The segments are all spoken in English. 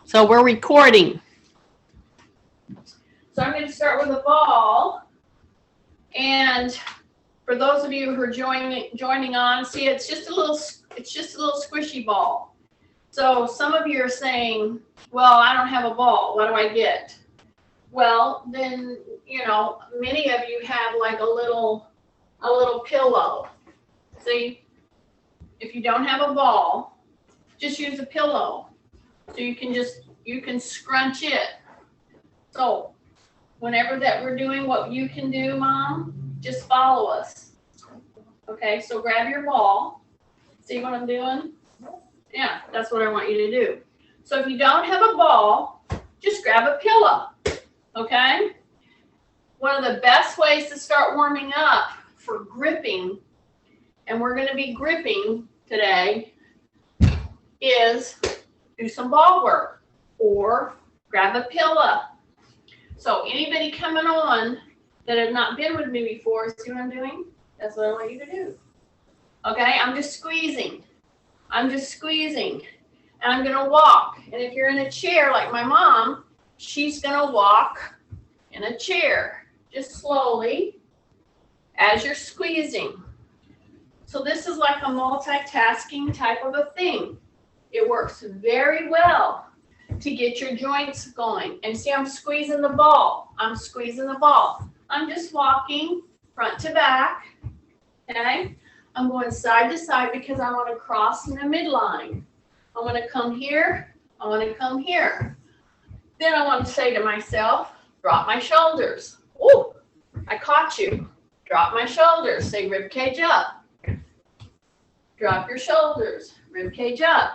So we're recording. So I'm going to start with a ball. And for those of you who are joining on, see, it's just a little squishy ball. So some of you are saying, well, I don't have a ball. What do I get? Well, then, you know, many of you have like a little pillow. See, if you don't have a ball, just use a pillow. So you can scrunch it. So whenever that we're doing what you can do, Mom, just follow us. Okay, so grab your ball. See what I'm doing? Yeah, that's what I want you to do. So if you don't have a ball, just grab a pillow. Okay? One of the best ways to start warming up for gripping, and we're going to be gripping today, is do some ball work or grab a pillow. So anybody coming on that have not been with me before, see what I'm doing? That's what I want you to do. Okay, I'm just squeezing. I'm just squeezing. And I'm going to walk. And if you're in a chair like my mom, she's going to walk in a chair. Just slowly as you're squeezing. So this is like a multitasking type of a thing. It works very well to get your joints going. And see, I'm squeezing the ball. I'm squeezing the ball. I'm just walking front to back. Okay? I'm going side to side because I want to cross in the midline. I want to come here. I want to come here. Then I want to say to myself, drop my shoulders. Oh, I caught you. Drop my shoulders. Say rib cage up. Drop your shoulders. Rib cage up.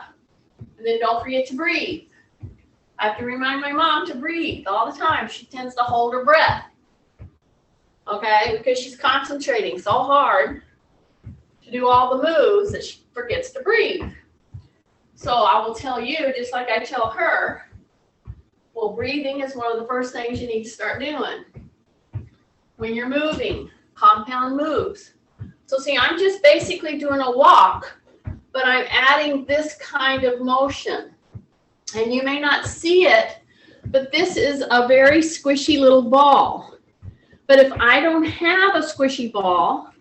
And then don't forget to breathe. I have to remind my mom to breathe all the time. She tends to hold her breath. Okay? Because she's concentrating so hard to do all the moves that she forgets to breathe. So I will tell you, just like I tell her, well, breathing is one of the first things you need to start doing when you're moving, compound moves. So see, I'm just basically doing a walk, but I'm adding this kind of motion. And you may not see it, but this is a very squishy little ball. But if I don't have a squishy ball,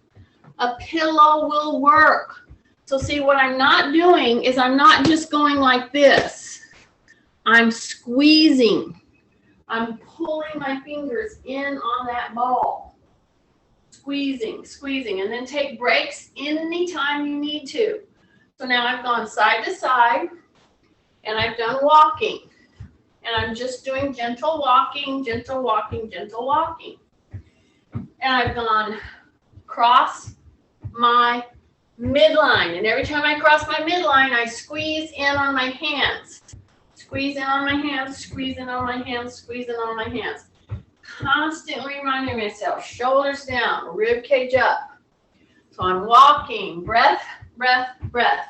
a pillow will work. So see, what I'm not doing is I'm not just going like this. I'm squeezing. I'm pulling my fingers in on that ball. Squeezing, squeezing, and then take breaks anytime you need to. So now I've gone side to side, and I've done walking. And I'm just doing gentle walking, gentle walking, gentle walking. And I've gone cross my midline. And every time I cross my midline, I squeeze in on my hands. Squeeze in on my hands, squeeze in on my hands, squeeze in on my hands. Constantly reminding myself, shoulders down, rib cage up. So I'm walking, breath, breath, breath.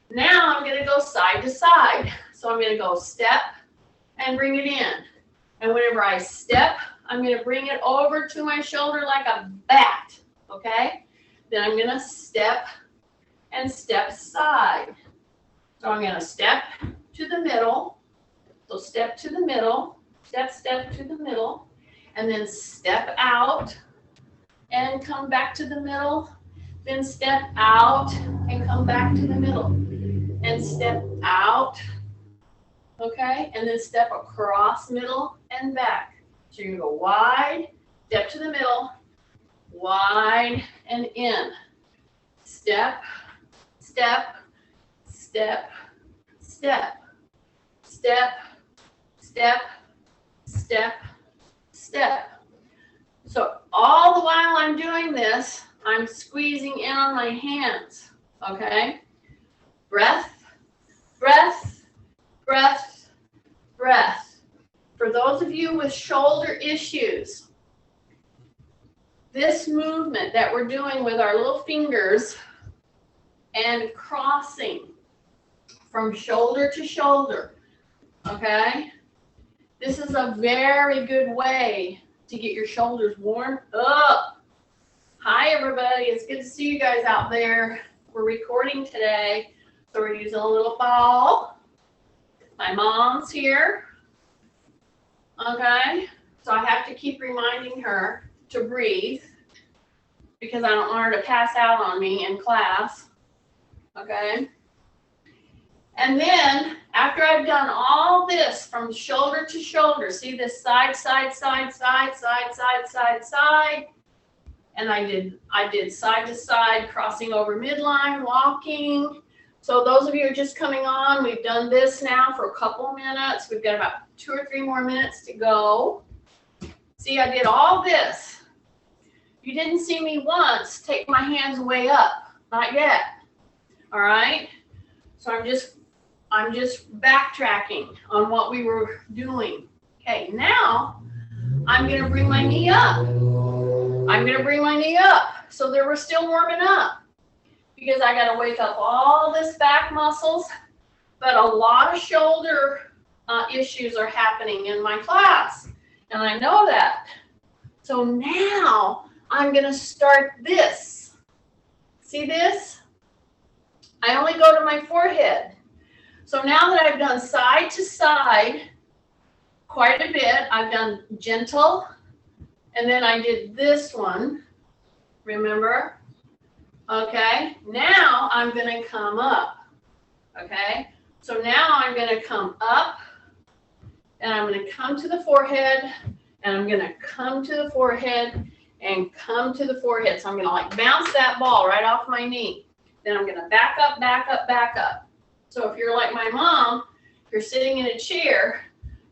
Now I'm going to go side to side. So I'm going to go step and bring it in. And whenever I step, I'm going to bring it over to my shoulder like a bat. Okay? Then I'm going to step and step side. So I'm going to step to the middle. So step to the middle. Step, step to the middle. And then step out and come back to the middle. Then step out and come back to the middle. And step out. Okay? And then step across middle and back. So you're going to go wide, step to the middle, wide and in. Step, step, step, step, step, step, step, step. So all the while I'm doing this, I'm squeezing in on my hands. Okay? Breath, breath, breath, breath. For those of you with shoulder issues, this movement that we're doing with our little fingers and crossing from shoulder to shoulder, okay? This is a very good way to get your shoulders warmed up. Hi, everybody. It's good to see you guys out there. We're recording today, so we're using a little ball. My mom's here. Okay, so I have to keep reminding her to breathe because I don't want her to pass out on me in class. Okay. And then after I've done all this from shoulder to shoulder, see this side, side, side, side, side, side, side, side. And I did side to side, crossing over midline, walking. So those of you who are just coming on, we've done this now for a couple minutes. We've got about 2 or 3 more minutes to go. See, I did all this. You didn't see me once take my hands way up, not yet. All right. So I'm just backtracking on what we were doing. Okay, now I'm going to bring my knee up. I'm going to bring my knee up. So they were still warming up because I got to wake up all this back muscles, but a lot of shoulder issues are happening in my class, and I know that. So now I'm going to start this. See this? I only go to my forehead. So now that I've done side to side quite a bit, I've done gentle, and then I did this one, remember? Okay, now I'm going to come up, okay? So now I'm going to come up, and I'm going to come to the forehead, and I'm going to come to the forehead, and come to the forehead. So I'm going to like bounce that ball right off my knee. Then I'm going to back up, back up, back up. So if you're like my mom, you're sitting in a chair,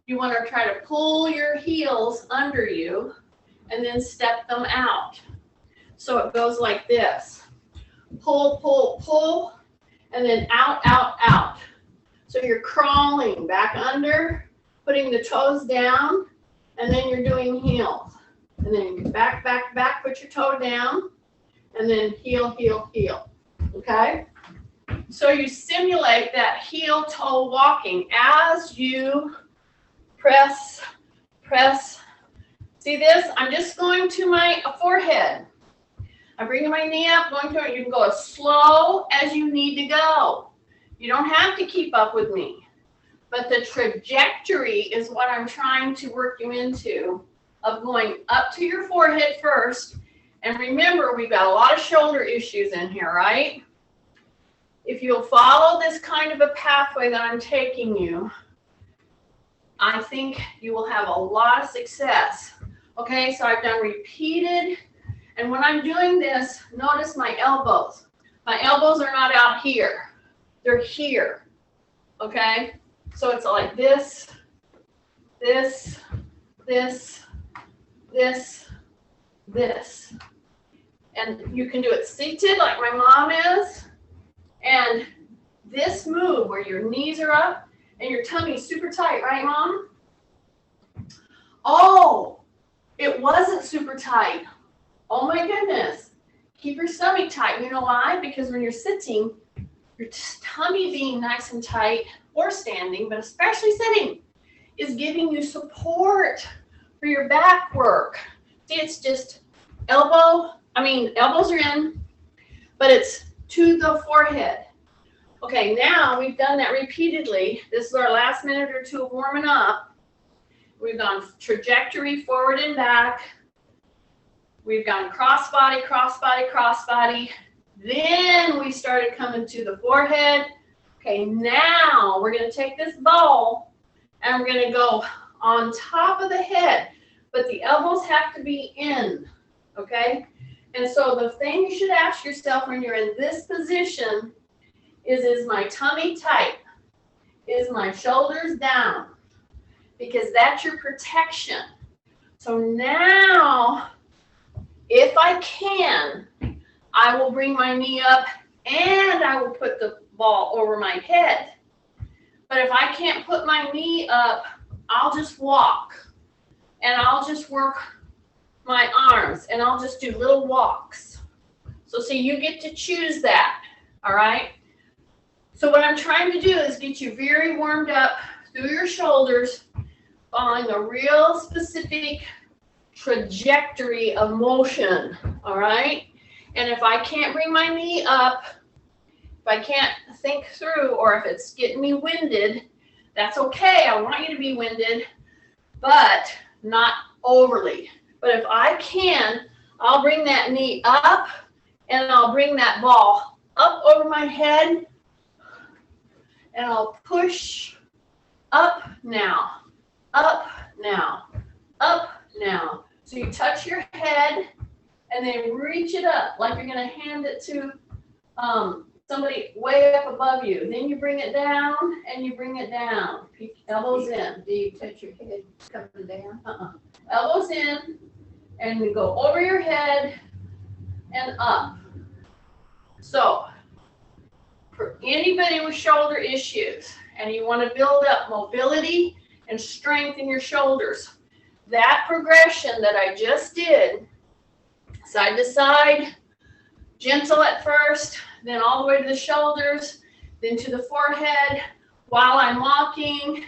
you want to try to pull your heels under you and then step them out. So it goes like this. Pull, pull, pull, and then out, out, out. So you're crawling back under, putting the toes down, and then you're doing heels. And then you back, back, back, put your toe down, and then heel, heel, heel. Okay? So you simulate that heel toe walking as you press, press. See this? I'm just going to my forehead. I'm bringing my knee up, going to it. You can go as slow as you need to go. You don't have to keep up with me. But the trajectory is what I'm trying to work you into, of going up to your forehead first. And remember, we've got a lot of shoulder issues in here, right? If you'll follow this kind of a pathway that I'm taking you, I think you will have a lot of success. Okay, so I've done repeated, and when I'm doing this, notice my elbows. My elbows are not out here. They're here, okay? So it's like this, this, this, this, this. And you can do it seated like my mom is. And this move where your knees are up and your tummy's super tight, right, Mom? Oh, it wasn't super tight. Oh my goodness. Keep your stomach tight. You know why? Because when you're sitting, your tummy being nice and tight, or standing, but especially sitting, is giving you support for your back work. See, it's just elbows are in, but it's to the forehead. Okay, now we've done that repeatedly. This is our last minute or two of warming up. We've gone trajectory forward and back. We've gone cross body, cross body, cross body. Then we started coming to the forehead. Okay, now we're going to take this ball and we're going to go on top of the head, but the elbows have to be in, okay? And so the thing you should ask yourself when you're in this position is my tummy tight? Is my shoulders down? Because that's your protection. So now, if I can, I will bring my knee up and I will put the ball over my head. But if I can't put my knee up, I'll just walk and I'll just work my arms and I'll just do little walks. So see, you get to choose that, all right? So what I'm trying to do is get you very warmed up through your shoulders, following a real specific trajectory of motion, all right? And if I can't bring my knee up, if I can't think through, or if it's getting me winded, That's okay. I want you to be winded, but not overly. But if I can, I'll bring that knee up and I'll bring that ball up over my head and I'll push up now, up now, up now. So you touch your head and then reach it up like you're going to hand it to somebody way up above you. Then you bring it down and you bring it down. Elbows in. Do you touch your head coming down? Elbows in and you go over your head and up. So for anybody with shoulder issues and you want to build up mobility and strength in your shoulders, that progression that I just did, side to side, gentle at first, then all the way to the shoulders, then to the forehead while I'm walking,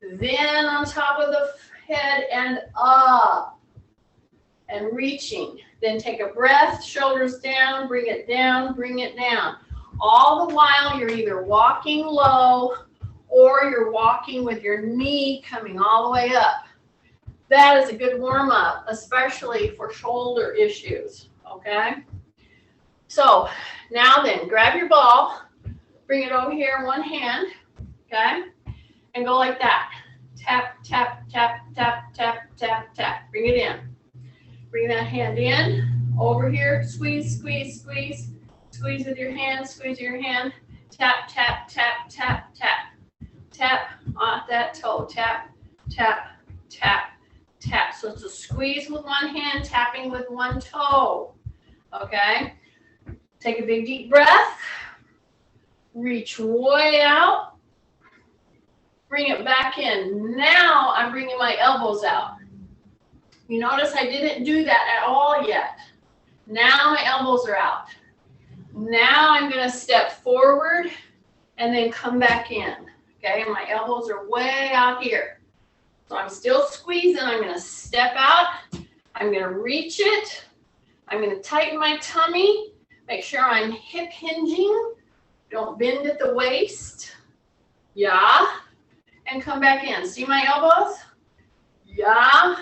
then on top of the head and up and reaching. Then take a breath, shoulders down, bring it down, bring it down. All the while you're either walking low or you're walking with your knee coming all the way up. That is a good warm-up, especially for shoulder issues, okay? So now then, grab your ball, bring it over here in one hand, okay? And go like that. Tap, tap, tap, tap, tap, tap, tap. Bring it in. Bring that hand in, over here, squeeze, squeeze, squeeze. Squeeze with your hand, squeeze your hand. Tap, tap, tap, tap, tap. Tap off that toe. Tap, tap, tap, tap. So it's a squeeze with one hand, tapping with one toe. Okay? Take a big deep breath. Reach way out. Bring it back in. Now I'm bringing my elbows out. You notice I didn't do that at all yet. Now my elbows are out. Now I'm going to step forward and then come back in. Okay, my elbows are way out here. So I'm still squeezing. I'm going to step out. I'm going to reach it. I'm going to tighten my tummy. Make sure I'm hip hinging. Don't bend at the waist. Yeah. And come back in. See my elbows? Yeah.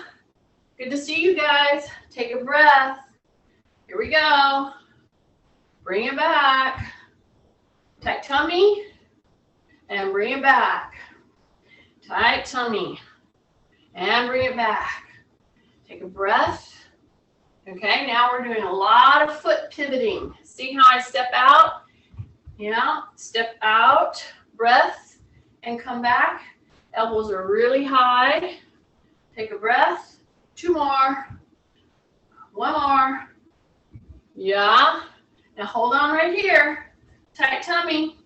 Good to see you guys. Take a breath. Here we go. Bring it back. Tight tummy. And bring it back. Tight tummy. And bring it back. Take a breath. Okay, now we're doing a lot of foot pivoting. See how I step out? Yeah, step out, breath, and come back. Elbows are really high. Take a breath. 2 more. 1 more. Yeah. Now hold on right here. Tight tummy.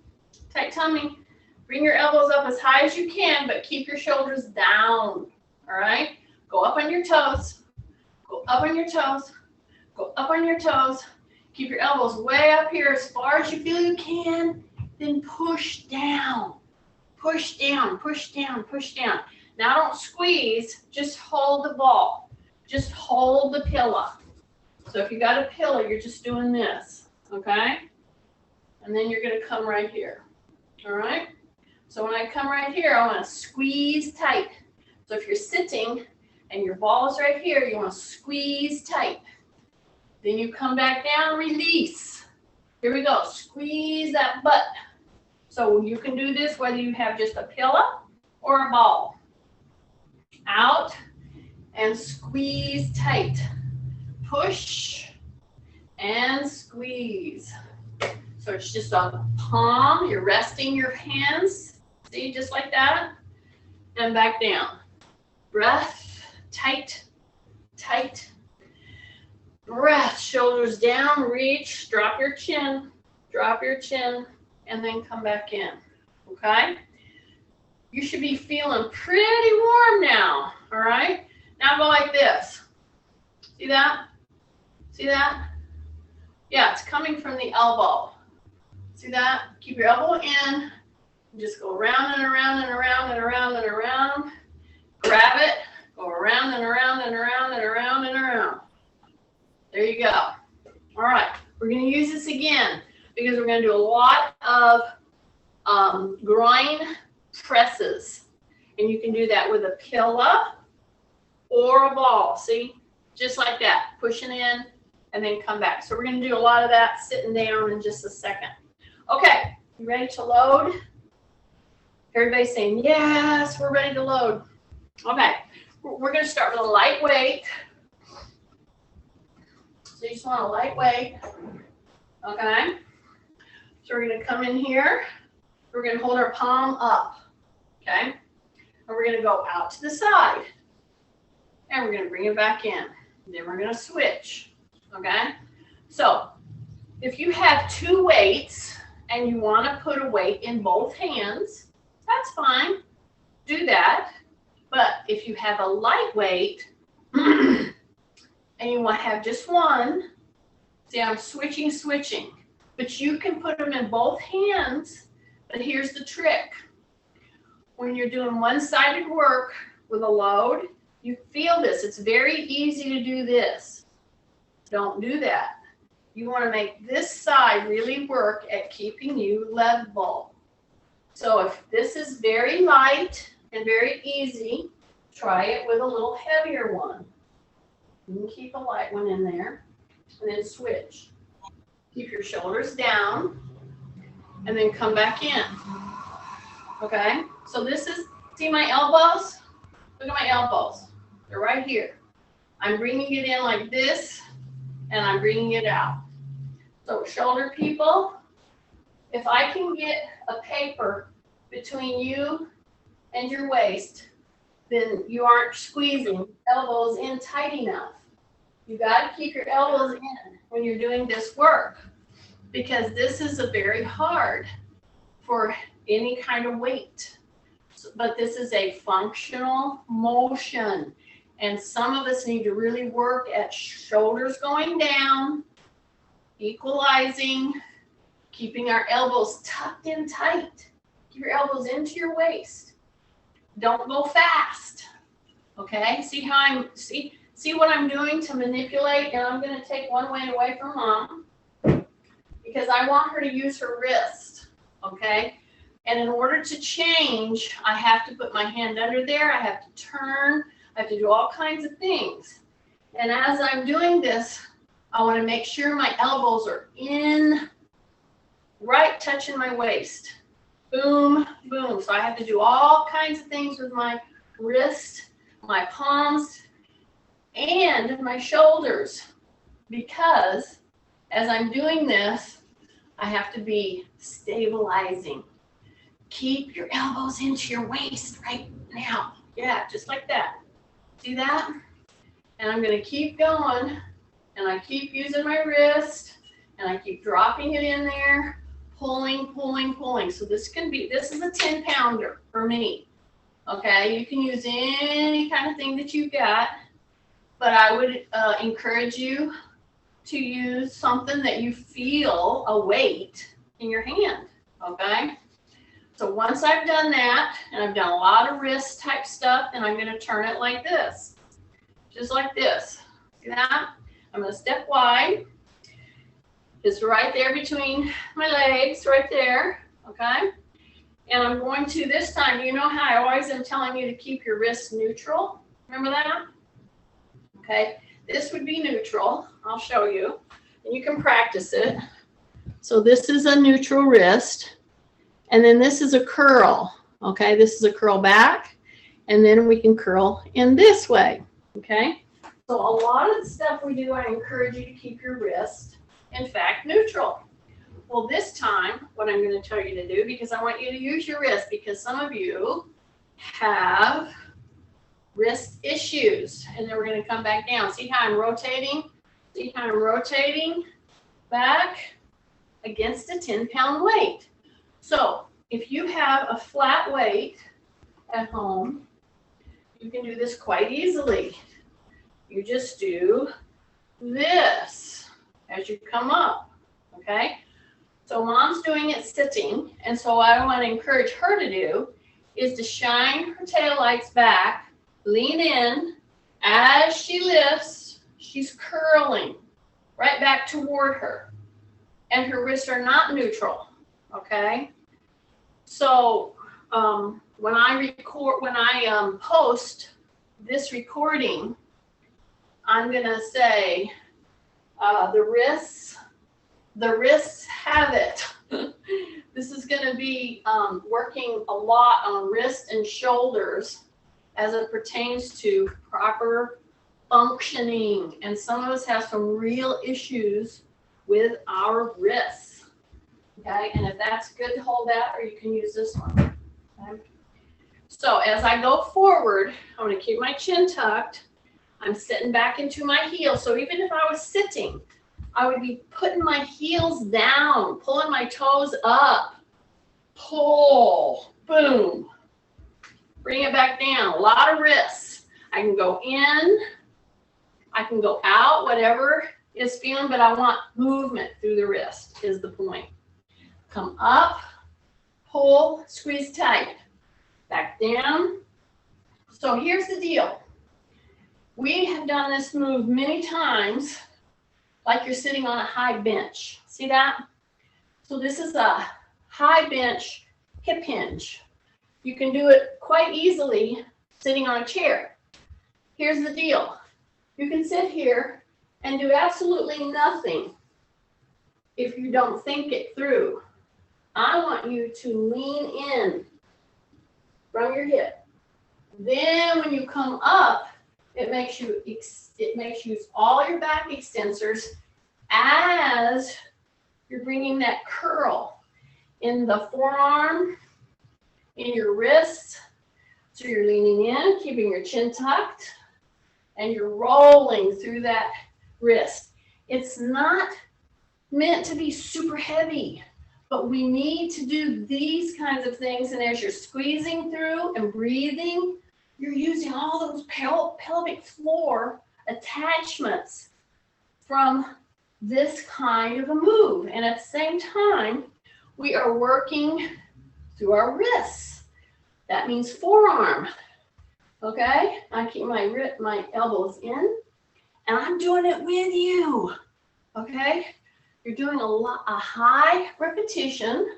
Tight tummy. Bring your elbows up as high as you can, but keep your shoulders down. All right? Go up on your toes. Go up on your toes. Go up on your toes. Keep your elbows way up here as far as you feel you can. Then push down. Push down, push down, push down. Now don't squeeze. Just hold the ball. Just hold the pillow. So if you got a pillow, you're just doing this. Okay? And then you're going to come right here. All right? So when I come right here, I want to squeeze tight. So if you're sitting and your ball is right here, you want to squeeze tight. Then you come back down, release. Here we go. Squeeze that butt. So you can do this whether you have just a pillow or a ball. Out and squeeze tight. Push and squeeze. So it's just a palm. You're resting your hands. See, just like that. And back down. Breath, tight, tight. Breath, shoulders down, reach, drop your chin, and then come back in, okay? You should be feeling pretty warm now, all right? Now go like this. See that? See that? Yeah, it's coming from the elbow. See that? Keep your elbow in. Just go around and around and around and around and around. Grab it. Go around and around and around and around and around. There you go. All right. We're going to use this again because we're going to do a lot of groin presses. And you can do that with a pillow or a ball. See, just like that, pushing in and then come back. So we're going to do a lot of that sitting down in just a second. Okay, you ready to load? Everybody's saying, yes, we're ready to load. Okay, we're going to start with a light weight. So you just want a light weight. Okay, so we're going to come in here. We're going to hold our palm up. Okay, and we're going to go out to the side. And we're going to bring it back in. Then we're going to switch. Okay, so if you have two weights and you want to put a weight in both hands, that's fine. Do that. But if you have a light weight and you want to have just one, see, I'm switching. But you can put them in both hands. But here's the trick. When you're doing one-sided work with a load, you feel this. It's very easy to do this. Don't do that. You want to make this side really work at keeping you level. So if this is very light and very easy, try it with a little heavier one. You can keep a light one in there and then switch. Keep your shoulders down and then come back in. Okay? So this is, see my elbows? Look at my elbows. They're right here. I'm bringing it in like this and I'm bringing it out. So shoulder people, if I can get a paper between you and your waist, then you aren't squeezing elbows in tight enough. You got to keep your elbows in when you're doing this work, because this is a very hard for any kind of weight. But this is a functional motion. And some of us need to really work at shoulders going down, equalizing, keeping our elbows tucked in tight. Keep your elbows into your waist. Don't go fast. Okay? See how I'm, see what I'm doing to manipulate? And I'm going to take one weight away from Mom because I want her to use her wrist. Okay? And in order to change, I have to put my hand under there. I have to turn. I have to do all kinds of things. And as I'm doing this, I want to make sure my elbows are in, right touching my waist. Boom, boom. So I have to do all kinds of things with my wrist, my palms, and my shoulders. Because as I'm doing this, I have to be stabilizing. Keep your elbows into your waist right now. Yeah, just like that. See that? And I'm going to keep going, and I keep using my wrist, and I keep dropping it in there, pulling. So this is a 10-pounder for me. Okay, you can use any kind of thing that you've got, but I would encourage you to use something that you feel a weight in your hand. Okay. So once I've done that, and I've done a lot of wrist type stuff, then I'm going to turn it like this. Just like this. See that? I'm going to step wide. It's right there between my legs, right there. Okay? And I'm going to, this time, you know how I always am telling you to keep your wrists neutral? Remember that? Okay? This would be neutral. I'll show you. And you can practice it. So this is a neutral wrist. And then this is a curl, okay? This is a curl back, and then we can curl in this way, okay? So a lot of the stuff we do, I encourage you to keep your wrist, in fact, neutral. Well, this time, what I'm going to tell you to do, because I want you to use your wrist, because some of you have wrist issues, and then we're going to come back down. See how I'm rotating? See how I'm rotating back against a 10-pound weight. So if you have a flat weight at home, you can do this quite easily. You just do this as you come up, okay? So Mom's doing it sitting, and so what I want to encourage her to do is to shine her taillights back, lean in. As she lifts, she's curling right back toward her, and her wrists are not neutral. Okay, so when I post this recording, I'm gonna say the wrists have it. This is gonna be working a lot on wrist and shoulders as it pertains to proper functioning. And some of us have some real issues with our wrists. Okay, and if that's good, hold that, or you can use this one. Okay? So as I go forward, I'm going to keep my chin tucked. I'm sitting back into my heels. So even if I was sitting, I would be putting my heels down, pulling my toes up. Pull, boom. Bring it back down. A lot of wrists. I can go in, I can go out, whatever is feeling, but I want movement through the wrist is the point. Come up, pull, squeeze tight. Back down. So here's the deal. We have done this move many times, like you're sitting on a high bench. See that? So this is a high bench hip hinge. You can do it quite easily sitting on a chair. Here's the deal. You can sit here and do absolutely nothing if you don't think it through. I want you to lean in from your hip. Then when you come up, it makes you use all your back extensors as you're bringing that curl in the forearm, in your wrists. So you're leaning in, keeping your chin tucked, and you're rolling through that wrist. It's not meant to be super heavy, but we need to do these kinds of things. And as you're squeezing through and breathing, you're using all those pelvic floor attachments from this kind of a move. And at the same time, we are working through our wrists. That means forearm. Okay? I keep my elbows in, and I'm doing it with you. Okay? You're doing a high repetition.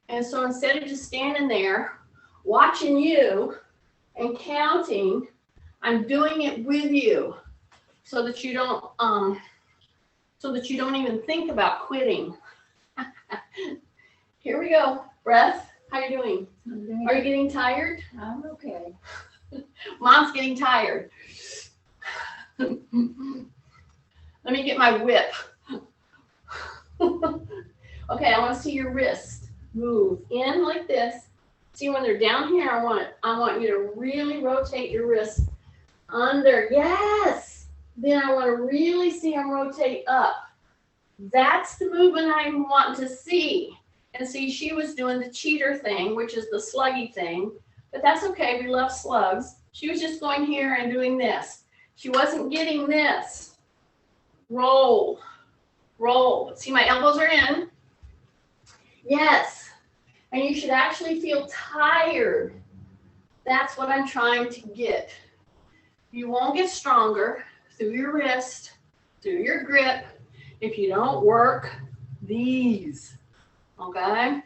And so instead of just standing there watching you and counting, I'm doing it with you so that you don't even think about quitting. Here we go. Breath. How are you doing? Are you getting tired? I'm okay. Mom's getting tired. Let me get my whip. Okay, I want to see your wrist move in like this. See, when they're down here, I want you to really rotate your wrist under. Yes. Then I want to really see them rotate up. That's the movement I'm wanting to see. And see, she was doing the cheater thing, which is the sluggy thing, but that's okay. We love slugs. She was just going here and doing this. She wasn't getting this. Roll, roll. See, my elbows are in. Yes. And you should actually feel tired. That's what I'm trying to get. You won't get stronger through your wrist, through your grip, if you don't work these. Okay?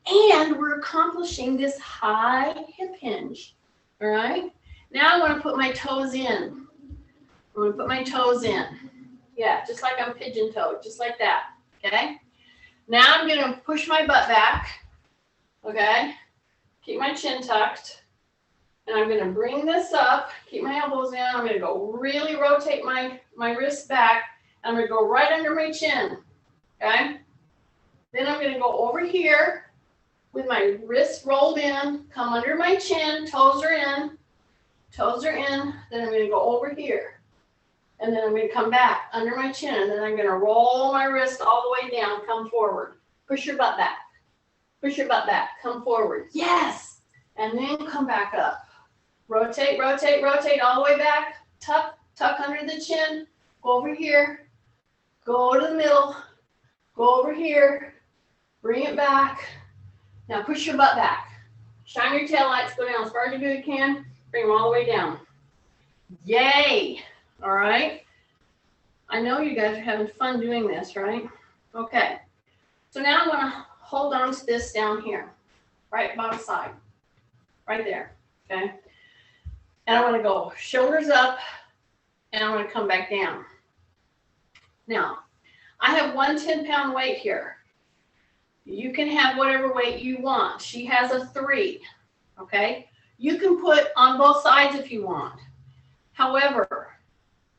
And we're accomplishing this high hip hinge. All right? Now I want to put my toes in. I want to put my toes in. Yeah, just like I'm pigeon-toed, just like that. Okay? Now I'm going to push my butt back. Okay? Keep my chin tucked. And I'm going to bring this up, keep my elbows in. I'm going to go really rotate my wrist back. I'm going to go right under my chin. Okay? Then I'm going to go over here with my wrist rolled in, come under my chin, toes are in. Toes are in. Then I'm going to go over here. And then I'm going to come back under my chin. And then I'm going to roll my wrist all the way down, come forward. Push your butt back. Push your butt back. Come forward. Yes. And then come back up. Rotate, rotate, rotate all the way back. Tuck, tuck under the chin. Go over here. Go to the middle. Go over here. Bring it back. Now push your butt back. Shine your tail lights. Go down as far as you can. Bring them all the way down. Yay. All right. I know you guys are having fun doing this, right? Okay. So now I'm going to hold on to this down here, right bottom side. right there, okay? And I want to go shoulders up, and I want to come back down. Now, I have one 10-pound weight here. You can have whatever weight you want. She has a 3, okay? You can put on both sides if you want. However,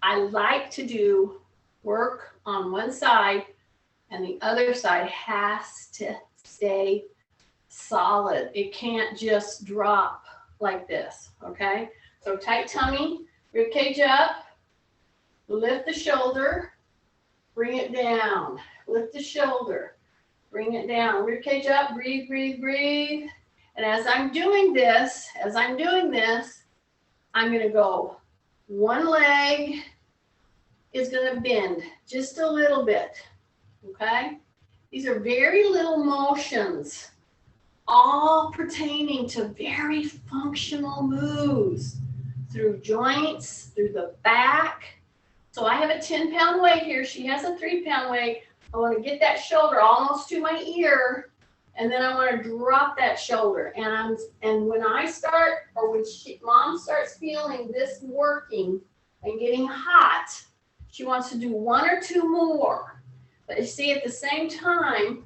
I like to do work on one side, and the other side has to stay solid. It can't just drop like this, okay? So tight tummy, rib cage up, lift the shoulder, bring it down, lift the shoulder, bring it down, rib cage up, breathe, breathe, breathe. And as I'm doing this, I'm gonna go, one leg is gonna bend just a little bit, okay? These are very little motions, all pertaining to very functional moves through joints, through the back. So I have a 10-pound weight here. She has a 3-pound weight. I want to get that shoulder almost to my ear, and then I want to drop that shoulder. And when I start, or when mom starts feeling this working and getting hot, she wants to do 1 or 2 more. But you see, at the same time,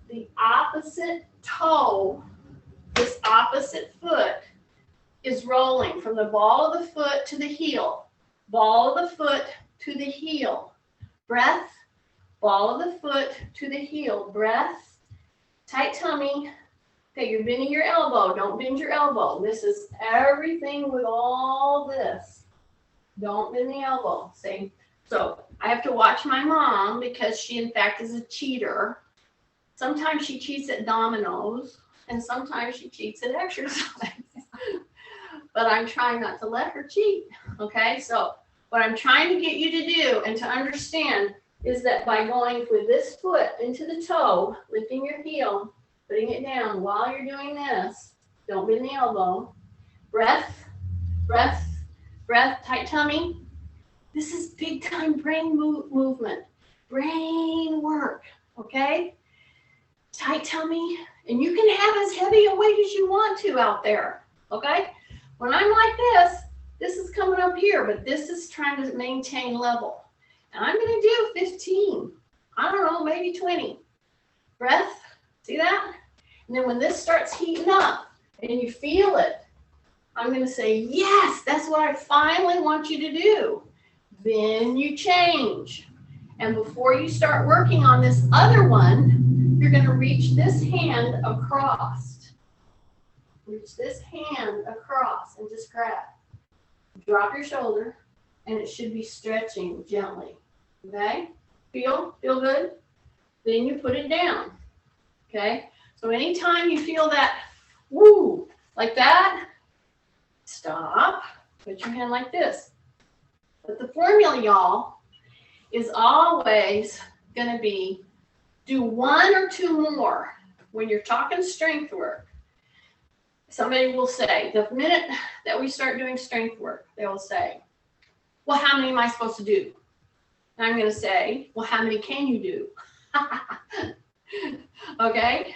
the opposite toe, this opposite foot, is rolling from the ball of the foot to the heel. Ball of the foot to the heel. Breath. Ball of the foot to the heel. Breath. Tight tummy. Okay, you're bending your elbow. Don't bend your elbow. This is everything with all this. Don't bend the elbow. See? So I have to watch my mom because she, in fact, is a cheater. Sometimes she cheats at dominoes, and sometimes she cheats at exercise. But I'm trying not to let her cheat, okay? So what I'm trying to get you to do and to understand is that by going with this foot into the toe, lifting your heel, putting it down while you're doing this, don't bend the elbow, breath, breath, breath, tight tummy. This is big time brain movement, brain work, okay? Tight tummy, and you can have as heavy a weight as you want to out there, okay? When I'm like this is coming up here, but this is trying to maintain level. And I'm gonna do 15, I don't know, maybe 20. Breath, see that? And then when this starts heating up and you feel it, I'm gonna say, yes, that's what I finally want you to do. Then you change. And before you start working on this other one, you're gonna reach this hand across. Reach this hand across and just grab. Drop your shoulder, and it should be stretching gently, okay? Feel good? Then you put it down, okay? So anytime you feel that, woo, like that, stop, put your hand like this. But the formula, y'all, is always gonna be do 1 or 2 more. When you're talking strength work, somebody will say, the minute that we start doing strength work, they will say, well, how many am I supposed to do? And I'm going to say, well, how many can you do? Okay?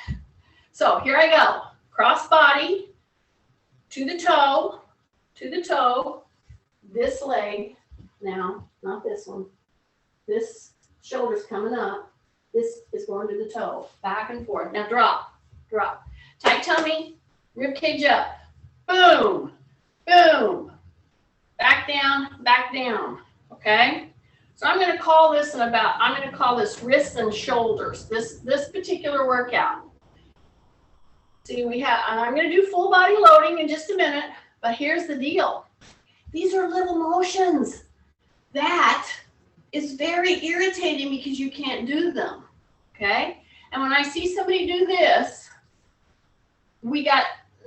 So here I go. Cross body to the toe, this leg. Now, not this one. This shoulder's coming up. This is going to the toe, back and forth. Now drop, drop. Tight tummy. Rib cage up, boom, boom, back down, okay? So I'm gonna call this wrists and shoulders, this particular workout. See, and I'm gonna do full body loading in just a minute, but here's the deal. These are little motions. That is very irritating because you can't do them, okay? And when I see somebody do this,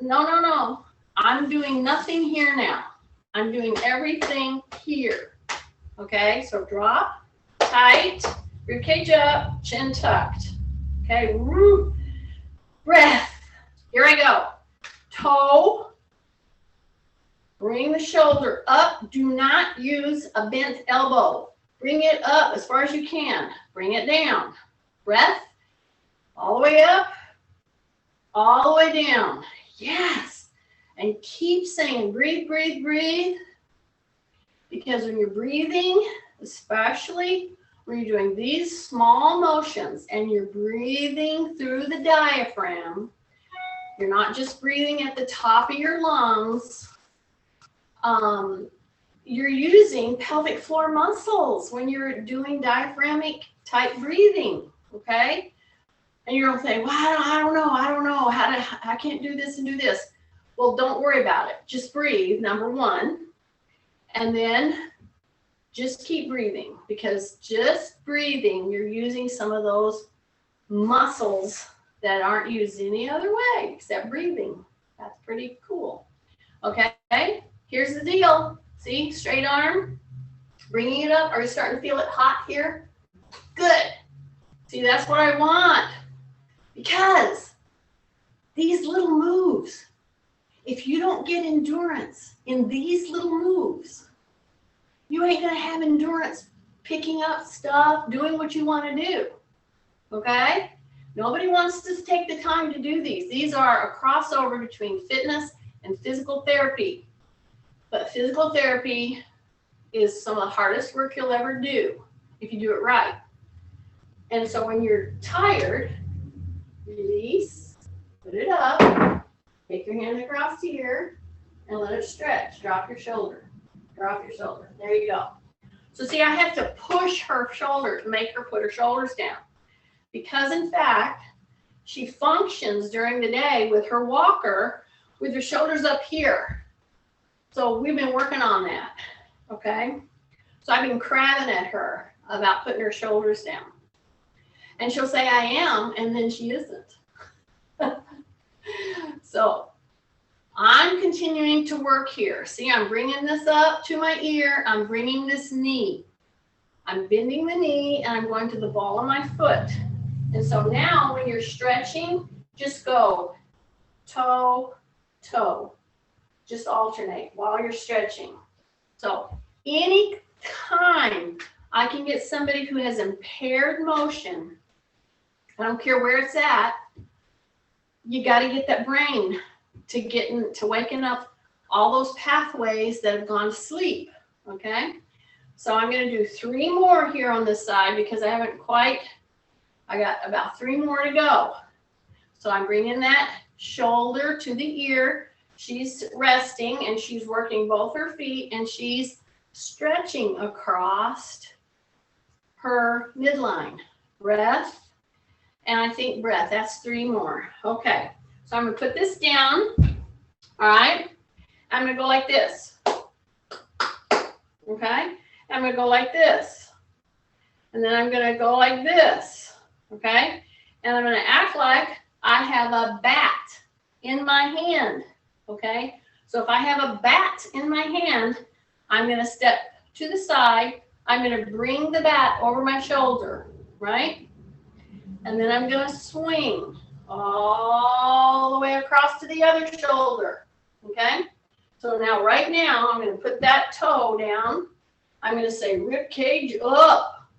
no. I'm doing nothing here now. I'm doing everything here. Okay, so drop, tight, rib cage up, chin tucked. Okay, breath. Here I go. Toe, bring the shoulder up. Do not use a bent elbow. Bring it up as far as you can. Bring it down. Breath, all the way up, all the way down. Yes. And keep saying, breathe, breathe, breathe. Because when you're breathing, especially when you're doing these small motions and you're breathing through the diaphragm, you're not just breathing at the top of your lungs. You're using pelvic floor muscles when you're doing diaphragmic type breathing, okay? And you're going to say, well, I don't know. I can't do this and do this. Well, don't worry about it. Just breathe, number one. And then just keep breathing, because just breathing, you're using some of those muscles that aren't used any other way except breathing. That's pretty cool. Okay, here's the deal. See, straight arm, bringing it up. Are you starting to feel it hot here? Good. See, that's what I want. Because these little moves, if you don't get endurance in these little moves, you ain't going to have endurance picking up stuff, doing what you want to do. Okay? Nobody wants to take the time to do these. These are a crossover between fitness and physical therapy. But physical therapy is some of the hardest work you'll ever do if you do it right. And so when you're tired, release, put it up, take your hand across here, and let it stretch. Drop your shoulder. Drop your shoulder. There you go. So see, I have to push her shoulders, make her put her shoulders down. Because in fact, she functions during the day with her walker with her shoulders up here. So we've been working on that, okay? So I've been crabbing at her about putting her shoulders down. And she'll say, I am, and then she isn't. So I'm continuing to work here. See, I'm bringing this up to my ear. I'm bringing this knee. I'm bending the knee, and I'm going to the ball of my foot. And so now when you're stretching, just go toe, toe. Just alternate while you're stretching. So any time I can get somebody who has impaired motion, I don't care where it's at, you got to get that brain to waking up all those pathways that have gone to sleep, okay? So I'm going to do 3 more here on this side because I got about 3 more to go. So I'm bringing that shoulder to the ear. She's resting and she's working both her feet and she's stretching across her midline. Breath, and I think breath. That's 3 more. Okay. So I'm going to put this down, all right? I'm going to go like this, okay? I'm going to go like this, and then I'm going to go like this, okay? And I'm going to act like I have a bat in my hand, okay? So if I have a bat in my hand, I'm going to step to the side. I'm going to bring the bat over my shoulder, right? And then I'm going to swing all the way across to the other shoulder, okay? So right now, I'm going to put that toe down. I'm going to say rib cage up,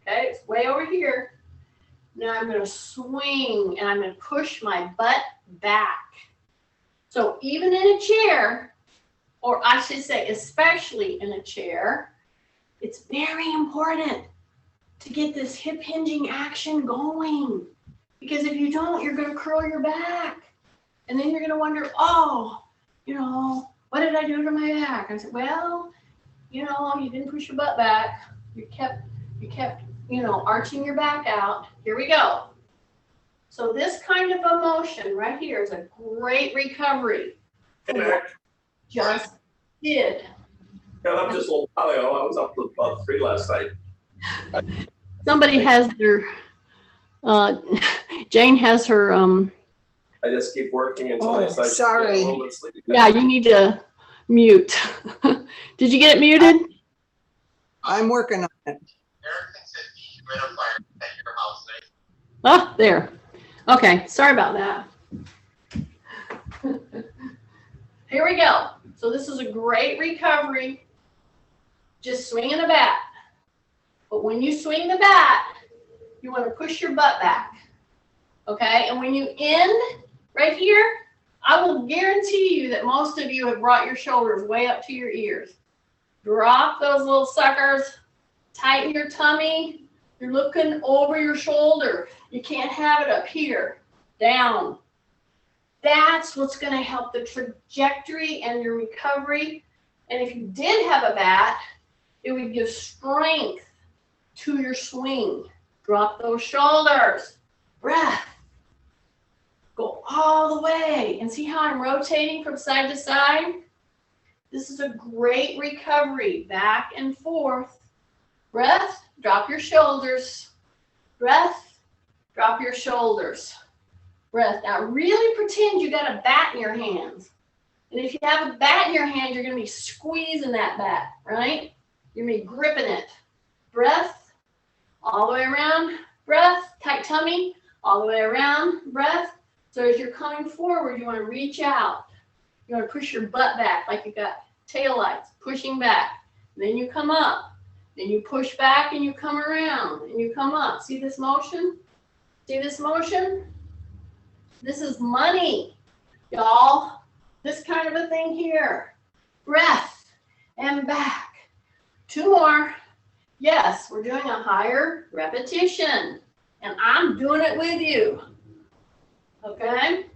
okay? It's way over here. Now I'm going to swing, and I'm going to push my butt back. So even in a chair, or I should say especially in a chair, it's very important to get this hip hinging action going. Because if you don't, you're going to curl your back. And then you're going to wonder, oh, what did I do to my back? I said, well, you didn't push your butt back. You kept, arching your back out. Here we go. So this kind of a motion right here is a great recovery. Just did. Yeah, I'm just a little while ago. I was up to about 3 last night. Somebody has their, Jane has her, I just keep working until I start sorry. getting a little bit sleepy. yeah, you need to mute. Did you get it muted? I'm working on it. Oh, there. Okay, sorry about that. Here we go. So this is a great recovery. Just swinging the bat. But when you swing the bat, you want to push your butt back. Okay, and when you end right here, I will guarantee you that most of you have brought your shoulders way up to your ears. Drop those little suckers, tighten your tummy. You're looking over your shoulder. You can't have it up here, down. That's what's going to help the trajectory and your recovery. And if you did have a bat, it would give strength to your swing. Drop those shoulders. Breath. Go all the way. And see how I'm rotating from side to side? This is a great recovery. Back and forth. Breath. Drop your shoulders. Breath. Drop your shoulders. Breath. Now really pretend you got a bat in your hands. And if you have a bat in your hand, you're going to be squeezing that bat, right? You're going to be gripping it. Breath. All the way around. Breath. Tight tummy. All the way around. Breath. So as you're coming forward, you want to reach out. You want to push your butt back like you got tail lights, pushing back. Then you come up. Then you push back and you come around and you come up. See this motion? See this motion? This is money, y'all. This kind of a thing here. Breath and back. 2 more. Yes, we're doing a higher repetition. And I'm doing it with you. Okay?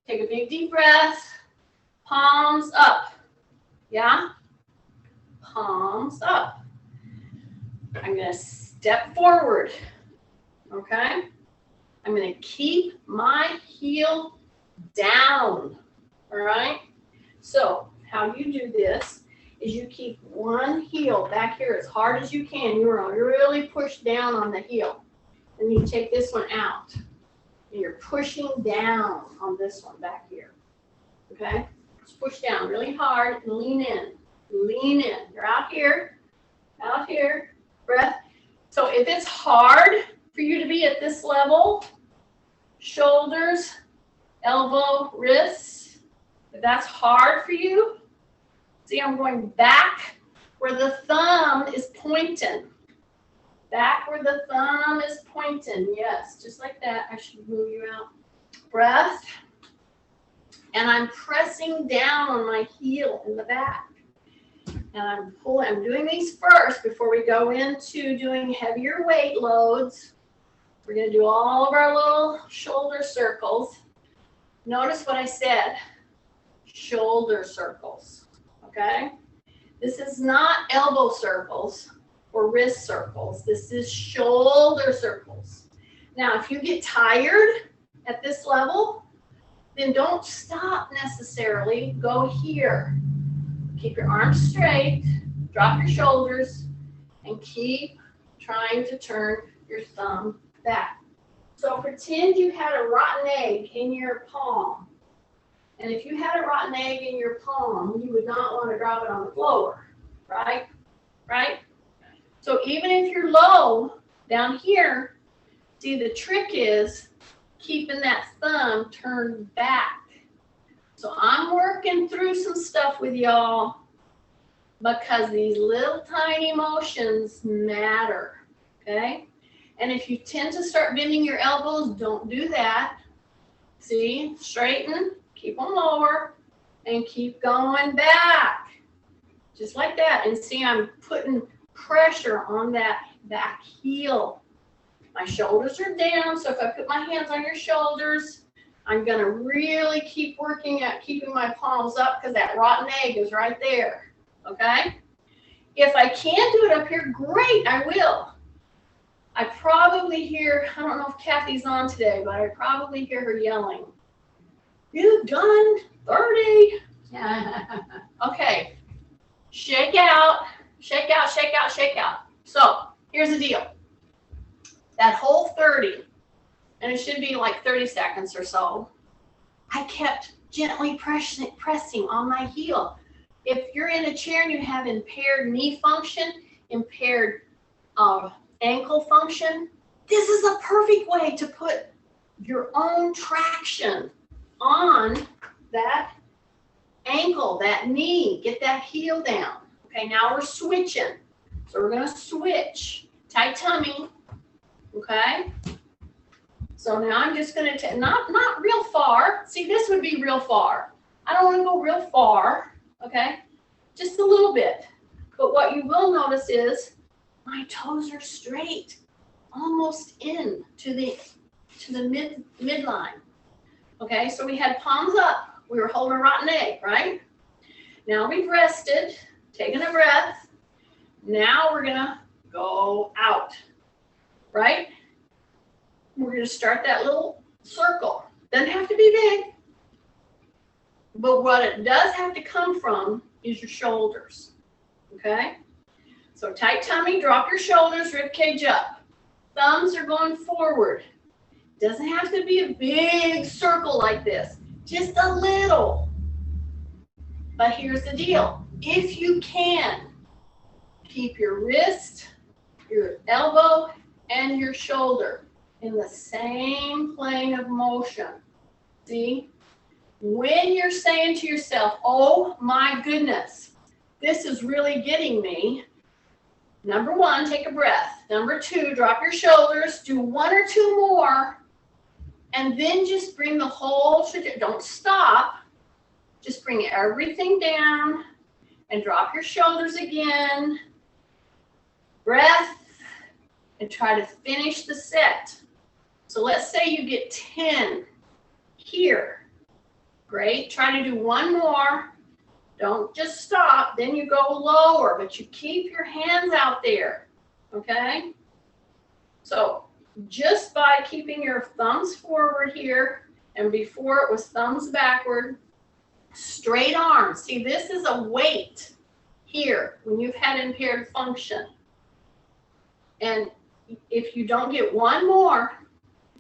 Take a big deep breath. Palms up. Yeah? Palms up. I'm going to step forward. Okay? I'm going to keep my heel down. All right? So, how you do this is you keep one heel back here as hard as you can. You really push down on the heel. And you take this one out. And you're pushing down on this one back here. Okay? Just push down really hard and lean in. Lean in. You're out here. Out here. Breath. So if it's hard for you to be at this level, shoulders, elbow, wrists, if that's hard for you, see, I'm going back where the thumb is pointing. Back where the thumb is pointing. Yes, just like that. I should move you out. Breath. And I'm pressing down on my heel in the back. And I'm pulling. I'm doing these first before we go into doing heavier weight loads. We're going to do all of our little shoulder circles. Notice what I said. Shoulder circles. Okay? This is not elbow circles or wrist circles. This is shoulder circles. Now, if you get tired at this level, then don't stop necessarily. Go here. Keep your arms straight, drop your shoulders, and keep trying to turn your thumb back. So pretend you had a rotten egg in your palm. And if you had a rotten egg in your palm, you would not want to drop it on the floor, right? Right? So even if you're low down here, see, the trick is keeping that thumb turned back. So I'm working through some stuff with y'all because these little tiny motions matter, okay? And if you tend to start bending your elbows, don't do that. See, straighten, keep them lower, and keep going back. Just like that. And see, I'm putting pressure on that back heel. My shoulders are down, so if I put my hands on your shoulders, I'm going to really keep working at keeping my palms up because that rotten egg is right there, okay? If I can't do it up here, great, I will. I probably hear, I don't know if Kathy's on today, but I probably hear her yelling, "You've done 30. Okay, shake out, shake out, shake out, shake out. So here's the deal. That whole 30, and it should be like 30 seconds or so, I kept gently pressing on my heel. If you're in a chair and you have impaired knee function, impaired ankle function, this is a perfect way to put your own traction on that ankle, that knee. Get that heel down. Okay, now we're switching. So we're going to switch. Tight tummy. Okay? So now I'm just gonna take, not real far. See, this would be real far. I don't wanna go real far, okay? Just a little bit. But what you will notice is my toes are straight, almost in to the midline. Okay, so we had palms up. We were holding a rotten egg, right? Now we've rested, taken a breath. Now we're gonna go out, right? We're gonna start that little circle. Doesn't have to be big, but what it does have to come from is your shoulders, okay? So tight tummy, drop your shoulders, rib cage up. Thumbs are going forward. Doesn't have to be a big circle like this, just a little. But here's the deal. If you can, keep your wrist, your elbow, and your shoulder in the same plane of motion. See? When you're saying to yourself, oh my goodness, this is really getting me. Number one, take a breath. Number two, drop your shoulders, do one or two more, and then just bring the whole shit. Don't stop. Just bring everything down and drop your shoulders again. Breath, and try to finish the set. So let's say you get 10 here. Great. Try to do one more. Don't just stop. Then you go lower, but you keep your hands out there. Okay? So just by keeping your thumbs forward here, and before it was thumbs backward, straight arms. See, this is a weight here when you've had impaired function. And if you don't get one more,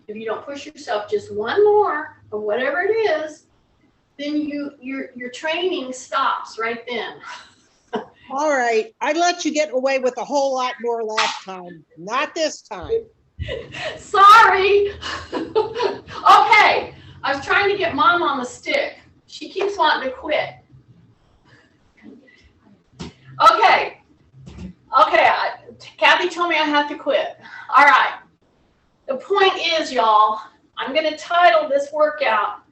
if you don't push yourself just one more of whatever it is, then your training stops right then. All right, I let you get away with a whole lot more last time. Not this time. Sorry. Okay, I was trying to get Mom on the stick. She keeps wanting to quit. Okay. Kathy told me I have to quit. All right. The point is, y'all, I'm going to title this workout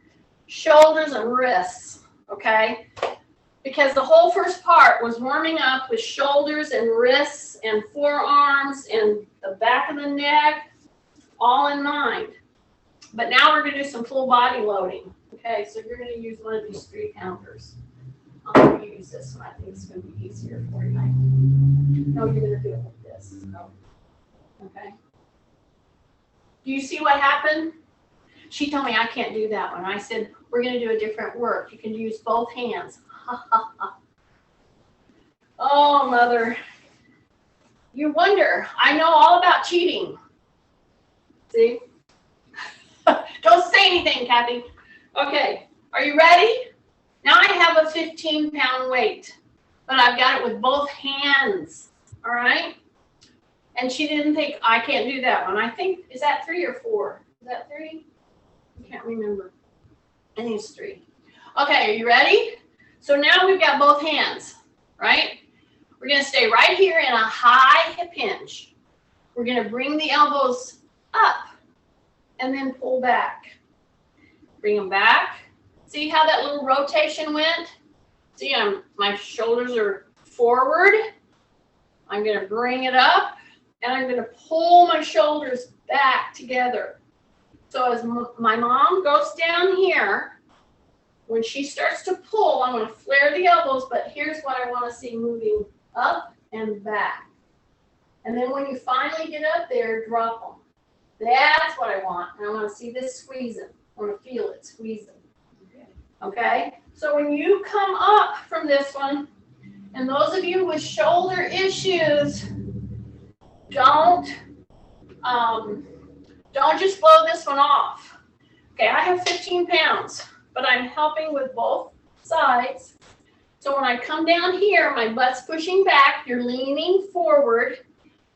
Shoulders and Wrists, okay? Because the whole first part was warming up with shoulders and wrists and forearms and the back of the neck, all in mind. But now we're going to do some full body loading. Okay, so you're going to use one of these 3 counters. I'm going to use this one. I think it's going to be easier for you. No, you're going to do it like this. Okay. Do you see what happened? She told me I can't do that one. I said, we're going to do a different work. You can use both hands. Oh, Mother. You wonder. I know all about cheating. See? Don't say anything, Kathy. Okay, are you ready? Now I have a 15-pound weight, but I've got it with both hands, all right? And she didn't think, I can't do that one. I think, is that 3 or 4? Is that 3? I can't remember. I think it's 3. Okay, are you ready? So now we've got both hands, right? We're gonna stay right here in a high hip hinge. We're gonna bring the elbows up and then pull back. Bring them back. See how that little rotation went? See, my shoulders are forward. I'm going to bring it up, and I'm going to pull my shoulders back together. So as my mom goes down here, when she starts to pull, I'm going to flare the elbows, but here's what I want to see moving up and back. And then when you finally get up there, drop them. That's what I want. And I want to see this squeezing. I want to feel it squeezing. Okay? So when you come up from this one, and those of you with shoulder issues, don't just blow this one off. Okay, I have 15 pounds, but I'm helping with both sides. So when I come down here, my butt's pushing back, you're leaning forward.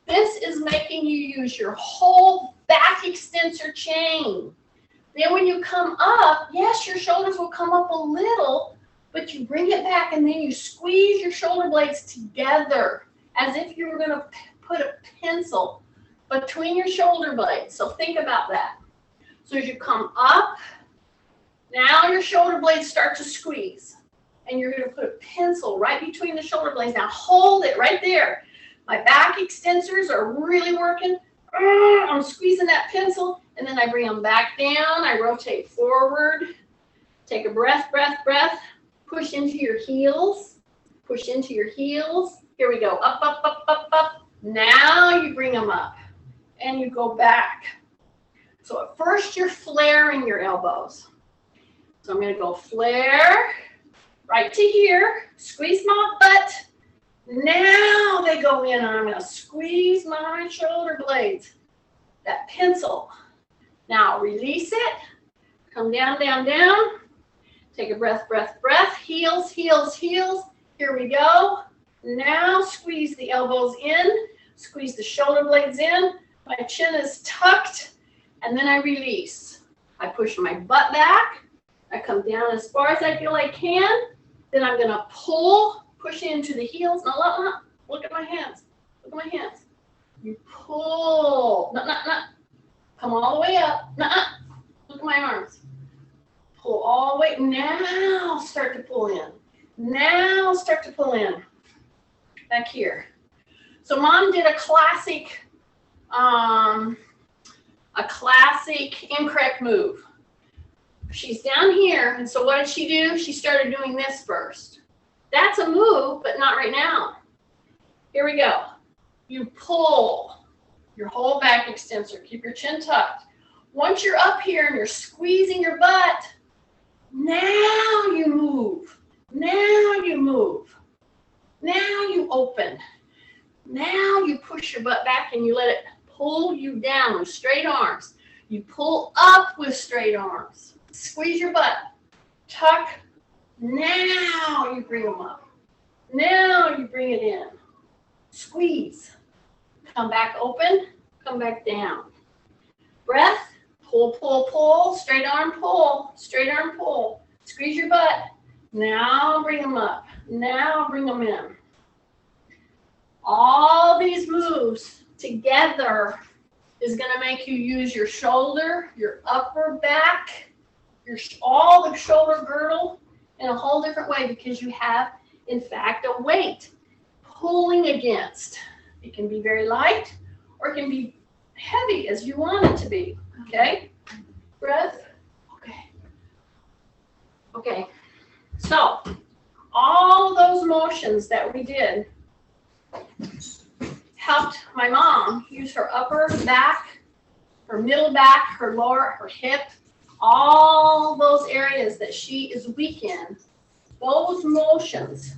This is making you use your whole back extensor chain. Then when you come up, yes, your shoulders will come up a little, but you bring it back and then you squeeze your shoulder blades together as if you were going to put a pencil between your shoulder blades. So think about that. So as you come up, now your shoulder blades start to squeeze. And you're going to put a pencil right between the shoulder blades. Now hold it right there. My back extensors are really working. I'm squeezing that pencil, and then I bring them back down. I rotate forward. Take a breath, breath, breath. Push into your heels. Push into your heels. Here we go. Up, up, up, up, up. Now you bring them up, and you go back. So at first you're flaring your elbows. So I'm going to go flare. Right to here, squeeze my butt. Now they go in, and I'm going to squeeze my shoulder blades. That pencil. Now release it. Come down, down, down. Take a breath, breath, breath. Heels, heels, heels. Here we go. Now squeeze the elbows in. Squeeze the shoulder blades in. My chin is tucked. And then I release. I push my butt back. I come down as far as I feel I can. Then I'm going to push into the heels. Now, look at my hands. Look at my hands. You pull. Come all the way up. Look at my arms. Pull all the way. Now start to pull in. Now start to pull in. Back here. So Mom did a classic incorrect move. She's down here, and so what did she do? She started doing this first. That's a move, but not right now. Here we go. You pull your whole back extensor. Keep your chin tucked. Once you're up here and you're squeezing your butt, now you move. Now you move. Now you open. Now you push your butt back and you let it pull you down with straight arms. You pull up with straight arms. Squeeze your butt. Tuck. Now you bring them up. Now you bring it in. Squeeze. Come back open. Come back down. Breath. Pull, pull, pull. Straight arm pull. Straight arm pull. Squeeze your butt. Now bring them up. Now bring them in. All these moves together is going to make you use your shoulder, your upper back, all the shoulder girdle in a whole different way because you have, in fact, a weight pulling against. It can be very light or it can be heavy as you want it to be. Okay? Breath. Okay. Okay. So, all those motions that we did helped my mom use her upper back, her middle back, her lower, her hip, all those areas that she is weak in. Those motions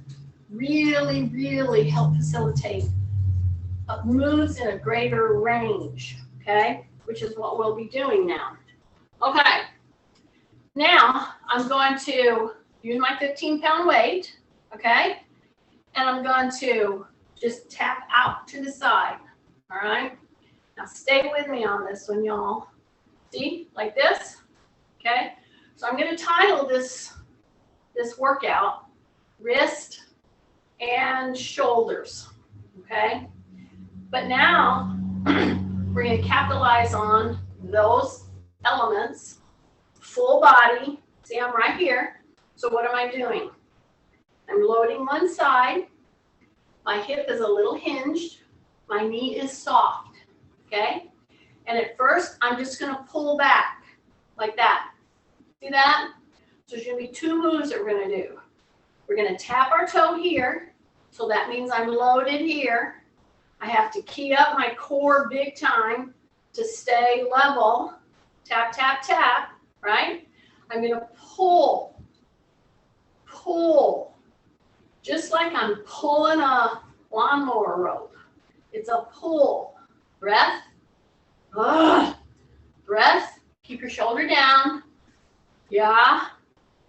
really, really help facilitate moves in a greater range, okay? Which is what we'll be doing now. Okay, now I'm going to use my 15-pound weight, okay? And I'm going to just tap out to the side, all right? Now stay with me on this one, y'all. See, like this, okay? So I'm gonna title this workout, wrist and shoulders, okay? But now, we're gonna capitalize on those elements, full body. See, I'm right here. So what am I doing? I'm loading one side. My hip is a little hinged. My knee is soft, okay? And at first, I'm just gonna pull back like that. See that? So there's gonna be two moves that we're gonna do. We're gonna tap our toe here. So that means I'm loaded here. I have to key up my core big time to stay level. Tap, tap, tap, right? I'm gonna pull. Just like I'm pulling a lawnmower rope. It's a pull. Breath. Breath. Keep your shoulder down. Yeah.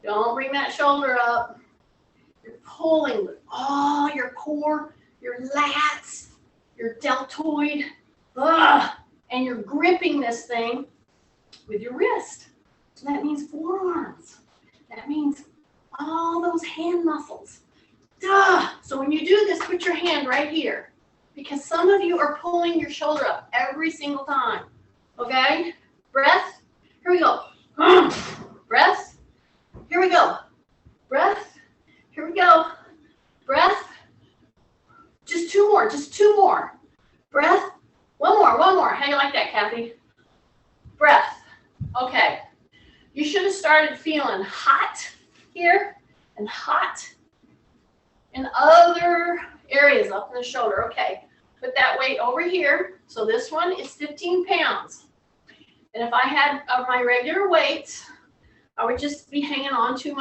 Don't bring that shoulder up. You're pulling with all your core, your lats, your deltoid. And you're gripping this thing with your wrist. So that means forearms. That means all those hand muscles. So when you do this, put your hand right here because some of you are pulling your shoulder up every single time. Okay? Breath. Here we go. Breath. Here we go. Breath. Here we go. Breath. Just two more. Just two more. Breath. One more. One more. How do you like that, Kathy? Breath. Okay. You should have started feeling hot here and hot in other areas up in the shoulder. Okay. Put that weight over here. So this one is 15 pounds. And if I had my regular weights, I would just be hanging on to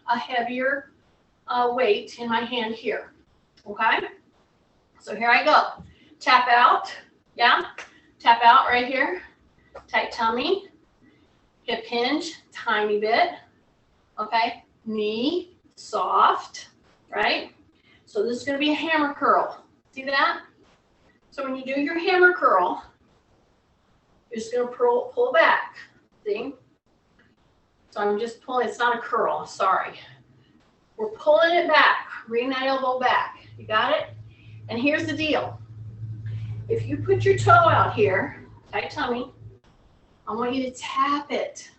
a heavier weight in my hand here. Okay? So here I go. Tap out. Yeah? Tap out right here. Tight tummy. Hip hinge, tiny bit. Okay? Knee, soft. Right? So this is going to be a hammer curl. See that? So when you do your hammer curl, you're just going to pull back. See? So I'm just pulling. It's not a curl. Sorry. We're pulling it back. Bring that elbow back. You got it? And here's the deal. If you put your toe out here, tight tummy, I want you to tap it.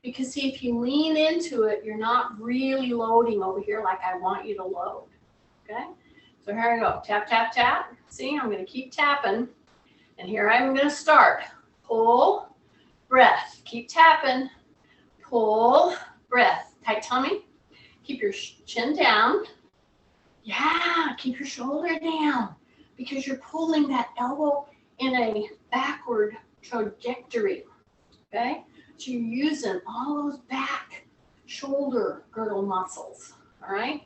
Because see, if you lean into it, you're not really loading over here like I want you to load. Okay? So here I go. Tap, tap, tap. See, I'm going to keep tapping. And here I'm going to start. Pull, breath. Keep tapping. Pull, breath. Tight tummy. Keep your chin down. Yeah, keep your shoulder down. Because you're pulling that elbow in a backward trajectory. Okay? So you're using all those back shoulder girdle muscles. All right?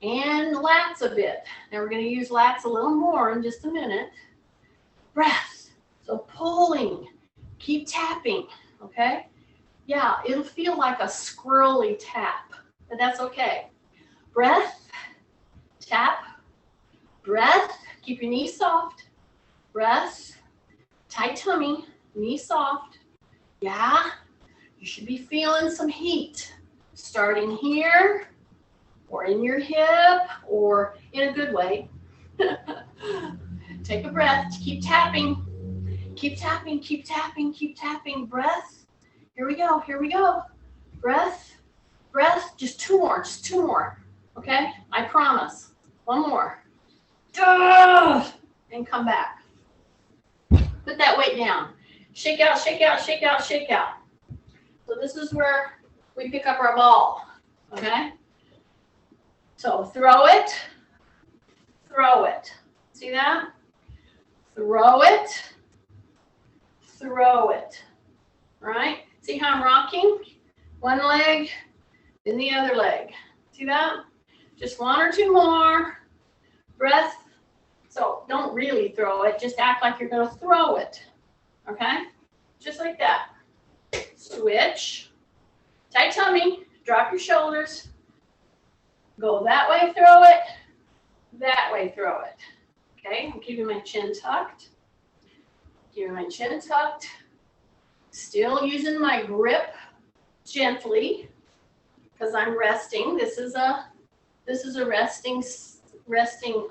And lats a bit. Now we're going to use lats a little more in just a minute. Breath. So pulling. Keep tapping. Okay? Yeah, it'll feel like a squirrely tap, but that's okay. Breath. Tap. Breath. Keep your knees soft. Breath. Tight tummy. Knee soft. Yeah. You should be feeling some heat. Starting here, or in your hip, or in a good way. Take a breath. Keep tapping. Keep tapping, keep tapping, keep tapping. Breath. Here we go, here we go. Breath, breath. Just two more, just two more. Okay? I promise. One more. And come back. Put that weight down. Shake out, shake out, shake out, shake out. So this is where we pick up our ball. Okay? So throw it. Throw it. See that? Throw it. Throw it. All right? See how I'm rocking? One leg, then the other leg. See that? Just one or two more. Breath. So don't really throw it. Just act like you're going to throw it. Okay? Just like that. Switch. Tight tummy. Drop your shoulders. Go that way, throw it. That way, throw it. Okay? I'm keeping my chin tucked. Keeping my chin tucked. Still using my grip gently because I'm resting. This is a resting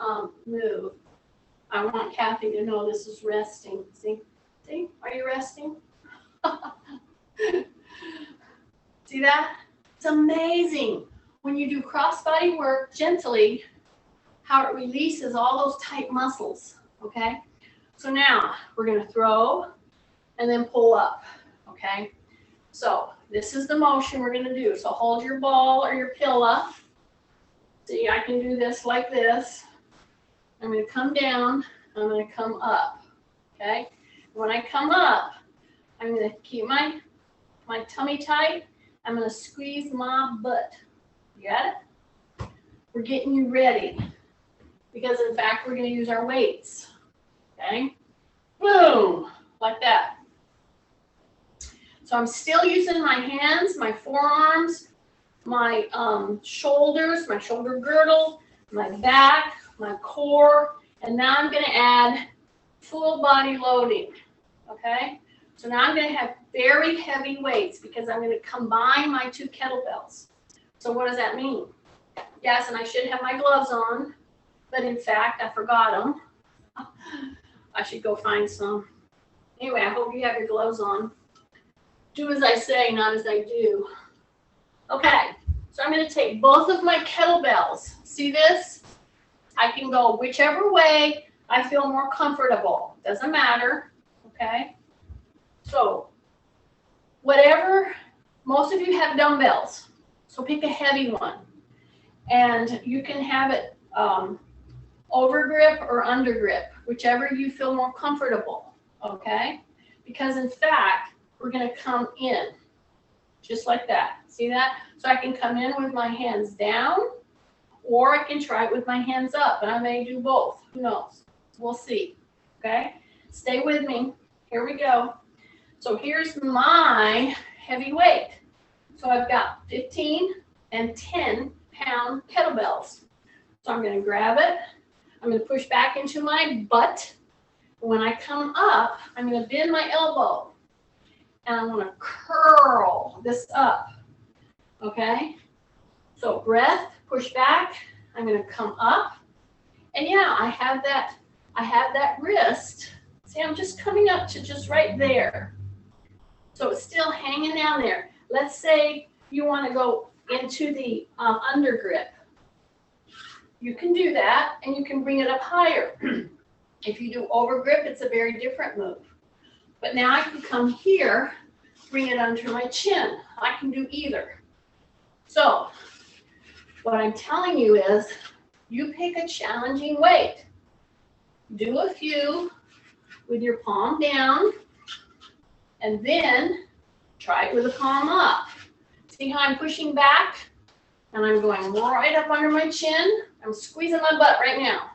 move. I want Kathy to know this is resting. See, are you resting? See that? It's amazing when you do crossbody work gently, how it releases all those tight muscles. Okay. So now we're going to throw and then pull up, okay? So this is the motion we're going to do. So hold your ball or your pillow. See, I can do this like this. I'm going to come down. I'm going to come up, okay? When I come up, I'm going to keep my tummy tight. I'm going to squeeze my butt. You got it? We're getting you ready because, in fact, we're going to use our weights. Okay, boom, like that. So I'm still using my hands, my forearms, my shoulders, my shoulder girdle, my back, my core, and now I'm going to add full body loading. Okay, so now I'm going to have very heavy weights because I'm going to combine my two kettlebells. So what does that mean? Yes, and I should have my gloves on, but in fact, I forgot them. I should go find some. Anyway, I hope you have your gloves on. do as I say, not as I do. Okay, so I'm going to take both of my kettlebells. See this? I can go whichever way I feel more comfortable. Doesn't matter, okay? So whatever, most of you have dumbbells, so pick a heavy one. And you can have it over grip or under grip, whichever you feel more comfortable, okay? Because in fact, we're going to come in just like that. See that? So I can come in with my hands down, or I can try it with my hands up, and I may do both. Who knows? We'll see, okay? Stay with me. Here we go. So here's my heavy weight. So I've got 15 and 10-pound kettlebells. So I'm going to grab it. I'm going to push back into my butt. When I come up, I'm going to bend my elbow. And I'm going to curl this up. Okay? So breath, push back. I'm going to come up. And yeah, I have that wrist. See, I'm just coming up to just right there. So it's still hanging down there. Let's say you want to go into the under grip. You can do that, and you can bring it up higher. If you do over grip, it's a very different move. But now I can come here, bring it under my chin. I can do either. So what I'm telling you is, you pick a challenging weight. Do a few with your palm down, and then try it with the palm up. See how I'm pushing back? And I'm going right up under my chin. I'm squeezing my butt right now.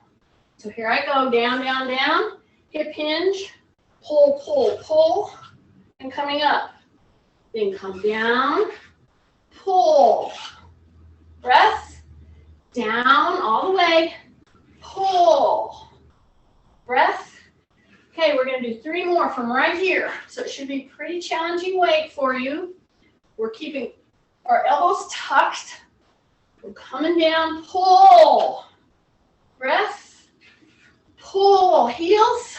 So here I go, down, down, down, hip hinge, pull, pull, pull, and coming up. Then come down, pull, breath, down all the way, pull, breath. Okay, we're going to do 3 more from right here. So it should be pretty challenging weight for you. We're keeping our elbows tucked. We're coming down, pull, breath, pull, heels.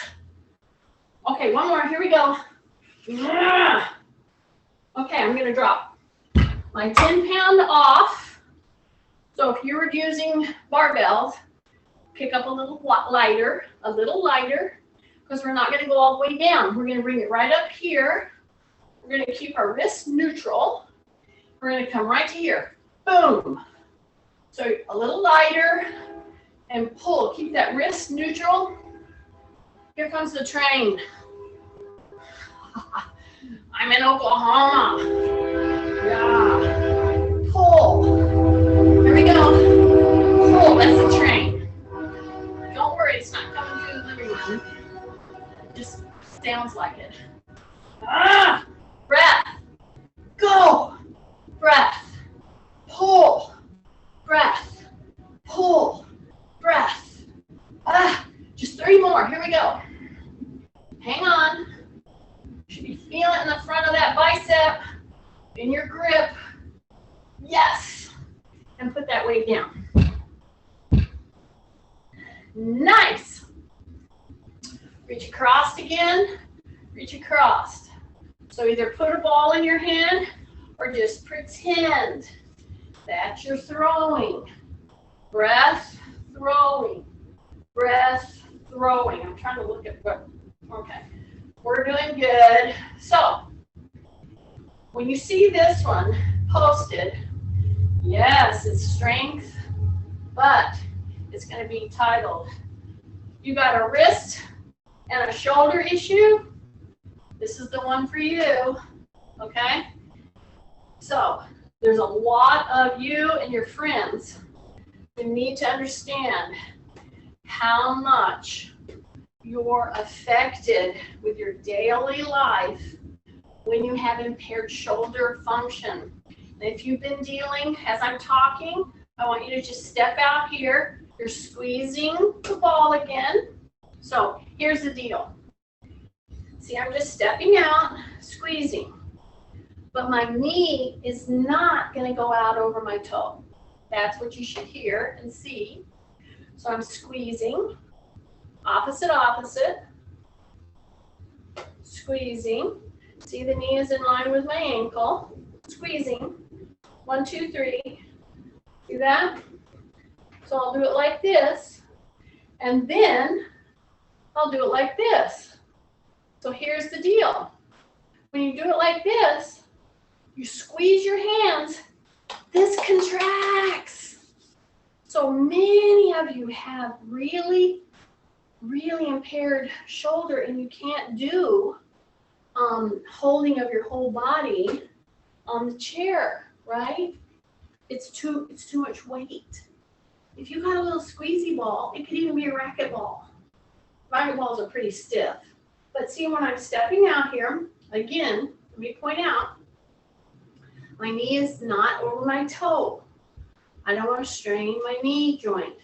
Okay, one more, here we go. Okay, I'm going to drop my 10-pound off. So if you were using barbells, pick up a little lighter, because we're not going to go all the way down. We're going to bring it right up here. We're going to keep our wrists neutral. We're going to come right to here. Boom. So a little lighter and pull. Keep that wrist neutral. Here comes the train. I'm in Oklahoma. Yeah. Pull. Here we go. Pull. That's the train. Don't worry, it's not coming through the living room. It just sounds like it. Ah! Breath. Go. Breath. Pull. Breath. Pull. Breath. Ah! Just 3 more. Here we go. Hang on. Should be feeling it in the front of that bicep, in your grip. Yes. And put that weight down. Nice. Reach across again. Reach across. So either put a ball in your hand or just pretend that you're throwing. Breath, throwing. Breath, throwing. I'm trying to look at what. Okay. We're doing good. So, when you see this one posted, yes, it's strength, but it's going to be titled, you got a wrist and a shoulder issue? This is the one for you, okay? So, there's a lot of you and your friends who need to understand how much you're affected with your daily life when you have impaired shoulder function. And if you've been dealing, as I'm talking, I want you to just step out here. You're squeezing the ball again. So here's the deal. See, I'm just stepping out, squeezing. But my knee is not going to go out over my toe. That's what you should hear and see. So I'm squeezing. Opposite, opposite, squeezing. See the knee is in line with my ankle. Squeezing. 1, 2, 3. See that? So I'll do it like this. And then I'll do it like this. So here's the deal. When you do it like this, you squeeze your hands. This contracts. So many of you have really impaired shoulder and you can't do holding of your whole body on the chair, right? It's too much weight. If you got a little squeezy ball, it could even be a racket ball. Racket balls are pretty stiff. But see, when I'm stepping out here, again, let me point out, my knee is not over my toe. I don't want to strain my knee joint.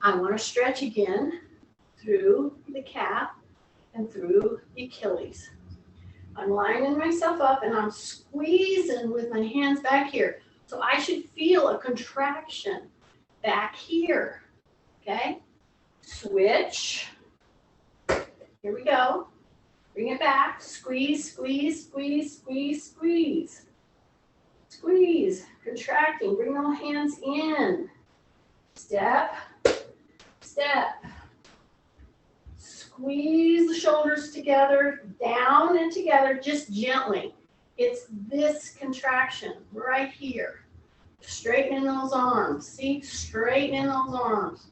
I want to stretch again through the calf and through the Achilles. I'm lining myself up and I'm squeezing with my hands back here. So I should feel a contraction back here, okay? Switch. Here we go. Bring it back. Squeeze, squeeze, squeeze, squeeze, squeeze. Squeeze, contracting. Bring all hands in. Step, step. Squeeze the shoulders together, down and together, just gently. It's this contraction right here. Straightening those arms. See, straightening those arms.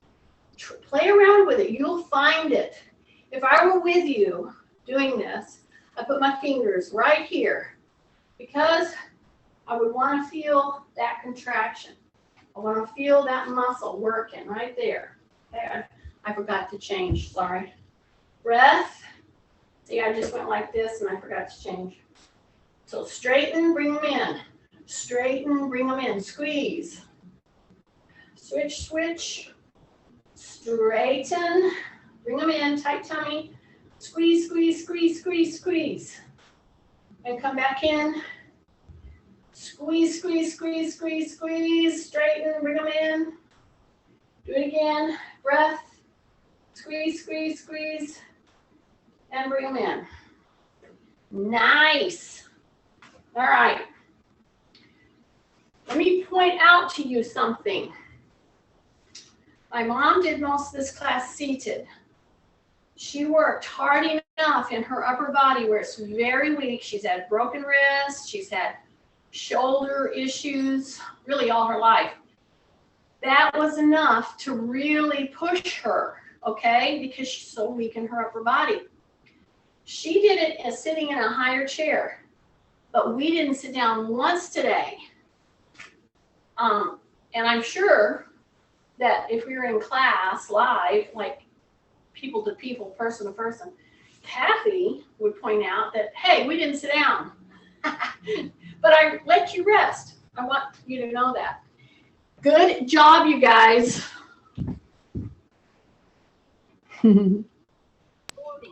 Play around with it. You'll find it. If I were with you doing this, I put my fingers right here because I would want to feel that contraction. I want to feel that muscle working right there. Okay, I forgot to change, sorry. Breath. See, I just went like this and I forgot to change. So straighten, bring them in. Straighten, bring them in. Squeeze. Switch, switch. Straighten. Bring them in. Tight tummy. Squeeze, squeeze, squeeze, squeeze, squeeze. And come back in. Squeeze, squeeze, squeeze, squeeze, squeeze. Straighten, bring them in. Do it again. Breath. Squeeze, squeeze, squeeze. And bring them in. Nice. All right. Let me point out to you something. My mom did most of this class seated. She worked hard enough in her upper body where it's very weak. She's had broken wrists. She's had shoulder issues really all her life. That was enough to really push her, okay, because she's so weak in her upper body. She did it as sitting in a higher chair, but we didn't sit down once today. And I'm sure that if we were in class live, like people to people, person to person, Kathy would point out that, hey, we didn't sit down. But I let you rest. I want you to know that. Good job, you guys.